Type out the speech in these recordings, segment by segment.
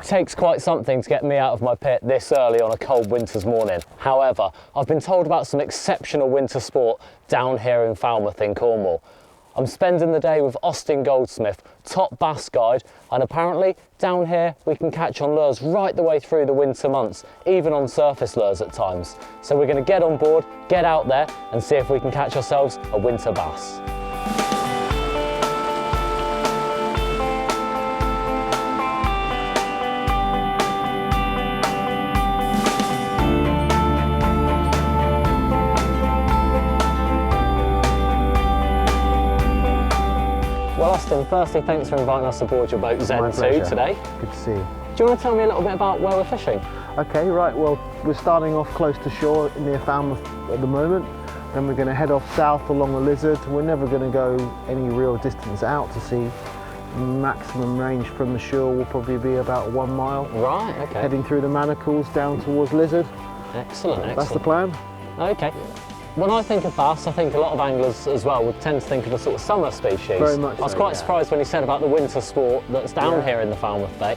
It takes quite something to get me out of my pit this early on a cold winter's morning. However, I've been told about some exceptional winter sport down here in Falmouth in Cornwall. I'm spending the day with Austin Goldsmith, top bass guide, and apparently down here we can catch on lures right the way through the winter months, even on surface lures at times. So we're going to get on board, get out there and see if we can catch ourselves a winter bass. Well, Austin, firstly, thanks for inviting us aboard your boat Zen 2 today. Good to see you. Do you want to tell me a little bit about where we're fishing? Okay, right, well, we're starting off close to shore near Falmouth at the moment. Then we're going to head off south along the Lizard. We're never going to go any real distance out to sea. Maximum range from the shore will probably be about 1 mile. Right, okay. Heading through the Manacles down towards Lizard. Excellent, excellent. That's the plan. Okay. When I think of bass, I think a lot of anglers as well would tend to think of a sort of summer species. Very much so. I was quite surprised when you said about the winter sport that's down here in the Falmouth Bay.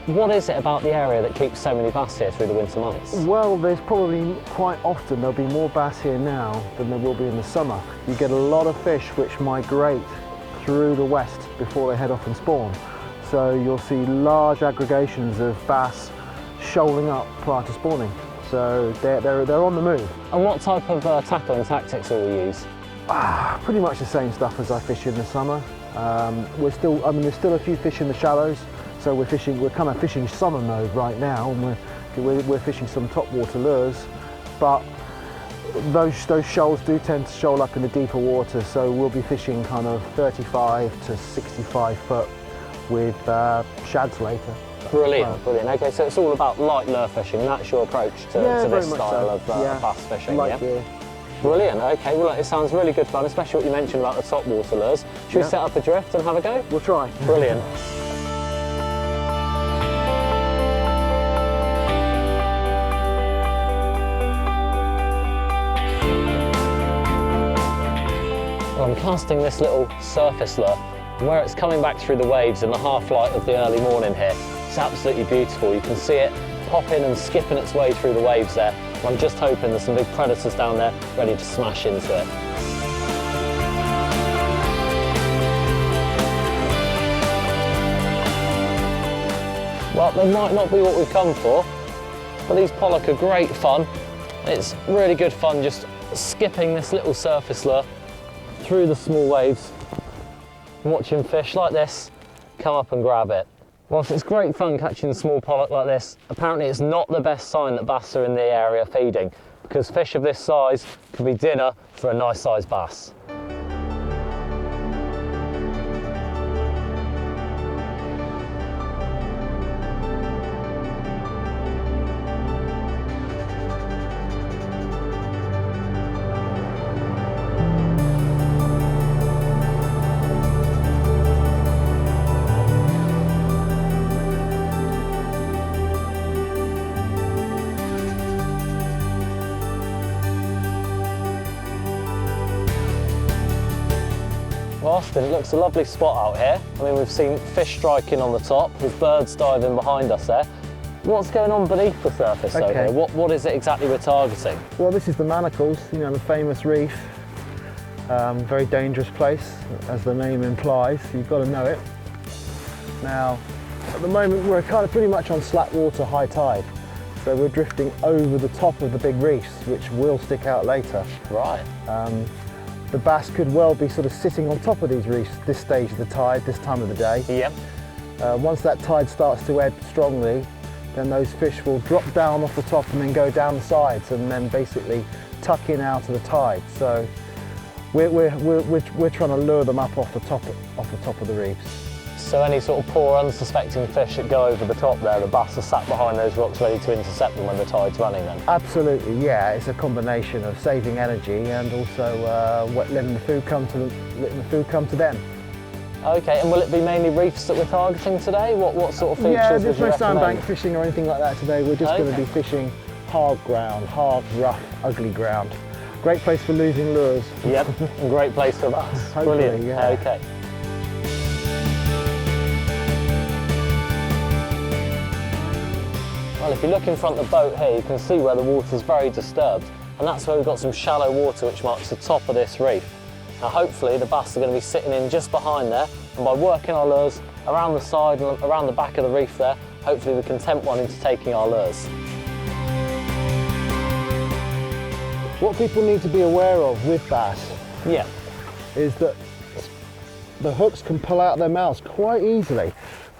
What is it about the area that keeps so many bass here through the winter months? Well, there's probably quite often there'll be more bass here now than there will be in the summer. You get a lot of fish which migrate through the west before they head off and spawn. So you'll see large aggregations of bass shoaling up prior to spawning. So they're on the move. And what type of tackle and tactics will we use? Pretty much the same stuff as I fish in the summer. There's still a few fish in the shallows, so we're kind of fishing summer mode right now, and we're fishing some top water lures. But those shoals do tend to shoal up in the deeper water, so we'll be fishing kind of 35 to 65 foot with shads later. Brilliant, brilliant. Okay, so it's all about light lure fishing. That's your approach to this style of bass fishing, light gear. Brilliant. Okay, well, it sounds really good fun, especially what you mentioned about the top water lures. Should we set up a drift and have a go? We'll try. Brilliant. Well, I'm casting this little surface lure, and where it's coming back through the waves in the half light of the early morning here. It's absolutely beautiful. You can see it popping and skipping its way through the waves there. And I'm just hoping there's some big predators down there ready to smash into it. Well, they might not be what we've come for, but these pollock are great fun. It's really good fun just skipping this little surface lure through the small waves, watching fish like this come up and grab it. Whilst it's great fun catching small pollock like this, apparently it's not the best sign that bass are in the area feeding, because fish of this size could be dinner for a nice sized bass. Austin, it looks a lovely spot out here. I mean, we've seen fish striking on the top, with birds diving behind us there. What's going on beneath the surface over here? What is it exactly we're targeting? Well, this is the Manacles, you know, the famous reef. Very dangerous place, as the name implies. You've got to know it. Now, at the moment, we're kind of pretty much on slack water, high tide. So we're drifting over the top of the big reefs, which will stick out later. Right. The bass could well be sort of sitting on top of these reefs this stage of the tide, this time of the day. Yep. Once that tide starts to ebb strongly, then those fish will drop down off the top and then go down the sides and then basically tuck in out of the tide. So we're trying to lure them up off the top of the reefs. So any sort of poor unsuspecting fish that go over the top there, the bass are sat behind those rocks ready to intercept them when the tide's running then? Absolutely, yeah. It's a combination of saving energy and also letting the food come to them. Okay, and will it be mainly reefs that we're targeting today? What sort of features Yeah, there's no recommend? sandbank fishing or anything like that today. We're just going to be fishing hard ground, hard, rough, ugly ground. Great place for losing lures. Yep, and great place for bass. Brilliant, yeah. Okay. Well, if you look in front of the boat here, you can see where the water's very disturbed, and that's where we've got some shallow water which marks the top of this reef. Now hopefully the bass are going to be sitting in just behind there, and by working our lures around the side and around the back of the reef there, hopefully we can tempt one into taking our lures. What people need to be aware of with bass is that the hooks can pull out of their mouths quite easily,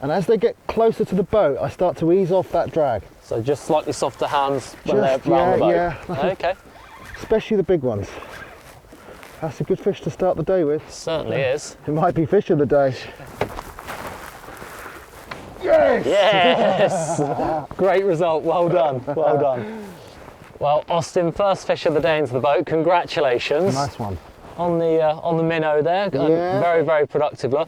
and as they get closer to the boat I start to ease off that drag. So just slightly softer hands when they're round the boat? Yeah. Okay. Especially the big ones. That's a good fish to start the day with. Certainly is. It might be fish of the day. Yes! Yes! Great result, well done, well done. Well, Austin, first fish of the day into the boat, congratulations. Nice one. On the minnow there, very, very productive lure.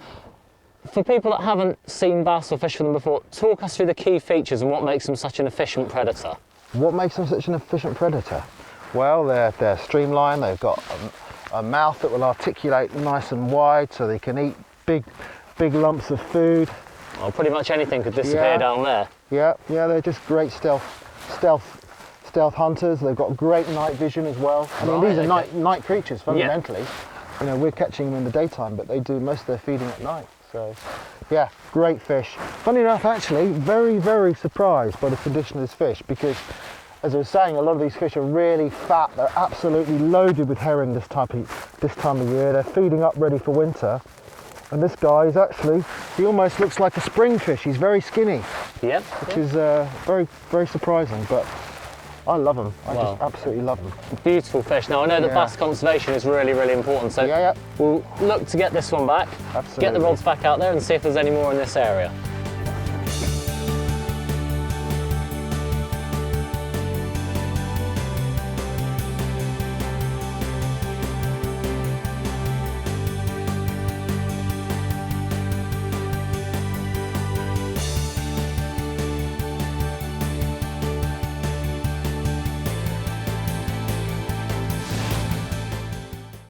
For people that haven't seen bass or fished with them before, talk us through the key features and what makes them such an efficient predator. What makes them such an efficient predator? Well, they're streamlined, they've got a mouth that will articulate nice and wide so they can eat big lumps of food. Well, pretty much anything could disappear down there. Yeah, they're just great stealth hunters. They've got great night vision as well. I mean, these are night creatures fundamentally. You know, we're catching them in the daytime, but they do most of their feeding at night. So, yeah, great fish. Funny enough, actually, very, very surprised by the condition of this fish because, as I was saying, a lot of these fish are really fat. They're absolutely loaded with herring this time of year. They're feeding up ready for winter. And this guy is actually, he almost looks like a spring fish. He's very skinny. Yep. Which is very, very surprising, but I love them. I just absolutely love them. Beautiful fish. Now I know that bass conservation is really, really important, so we'll look to get this one back, Absolutely. get the rods back out there and see if there's any more in this area.